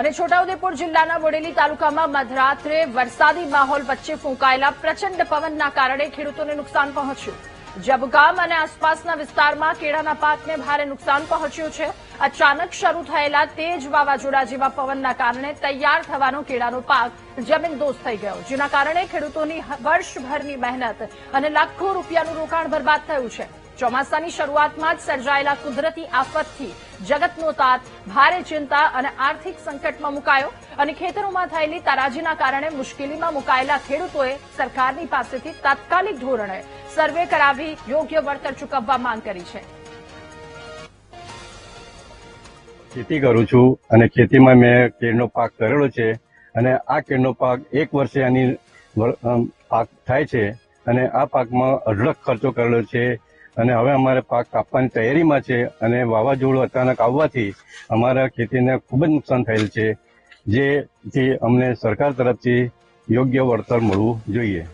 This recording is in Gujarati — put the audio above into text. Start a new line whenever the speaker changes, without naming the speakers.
અને છોટાઉદેપુર જિલ્લાના બોડેલી તાલુકામાં મધરાત્રે વરસાદી માહોલ વચ્ચે ફૂંકાયેલા પ્રચંડ પવનના કારણે ખેડૂતોને નુકસાન પહોંચ્યું। જબગામ અને આસપાસના વિસ્તારમાં કેળાના પાકને ભારે નુકસાન પહોંચ્યું છે। અચાનક શરૂ થયેલા તેજ વાવાઝોડા જેવા પવનના કારણે તૈયાર થવાનો કેળાનો પાક જમીનદોસ્ત થઈ ગયો, જેના કારણે ખેડૂતોની વર્ષભરની મહેનત અને લાખો રૂપિયાનું રોકાણ બરબાદ થયું છે। ચોમાસાની શરૂઆતમાં જ સર્જાયેલા કુદરતી આફતથી જગતનો તાત ભારે ચિંતા અને આર્થિક સંકટમાં મુકાયો અને ખેતરોમાં થયેલી તારાજીના કારણે મુશ્કેલીમાં મુકાયેલા ખેડૂતોએ સરકારની પાસેથી તાત્કાલિક ધોરણે સર્વે કરાવી યોગ્ય વળતર ચૂકવવા માંગ કરી છે।
ખેતી કરું છું અને ખેતીમાં મેં કેળનો પાક કરેલો છે અને આ કેળનો પાક એક વર્ષે આની પાક થાય છે અને આ પાકમાં અઢળક ખર્ચો કરેલો છે અને હવે અમારે પાક કાપવાની તૈયારીમાં છે અને વાવાઝોડું અચાનક આવવાથી અમારા ખેતીને ખૂબ જ નુકસાન થયેલ છે, જેથી અમને સરકાર તરફથી યોગ્ય વળતર મળવું જોઈએ।